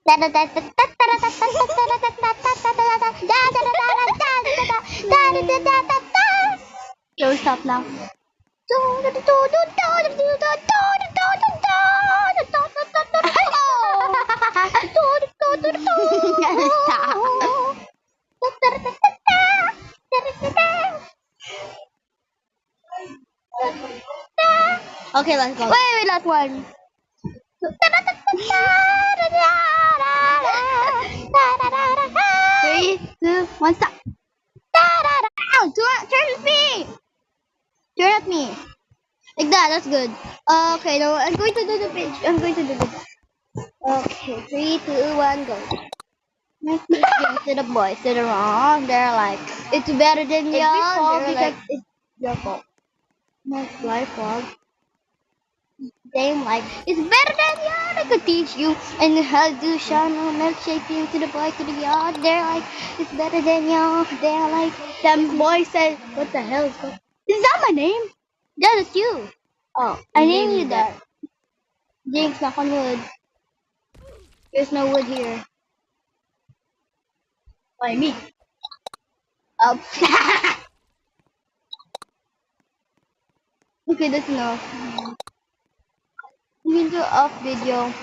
So stop now. Okay, let's go. Wait, last one. 3, 2, 1, stop. Ow, turn at me. Turn at me. Like that, that's good. Okay, now I'm going to do the pitch. I'm going to do the. Okay, 3, 2, 1, go. Nice to the boys that are wrong. They're like, it's better than It's yours. fault They're because like, it's your fault. that's my fault. Same like, it's better than yours. I could teach you and how to shine a milkshake you to the boys to the yard. They're like, it's better than yours. They're like, Them boy said, what the hell is that? Is that my name? yeah, that's you. Oh, I you named named you me that. Jinx, knock on wood. There's no wood here. Why me? Up. Okay, that's enough. I'm going to off video.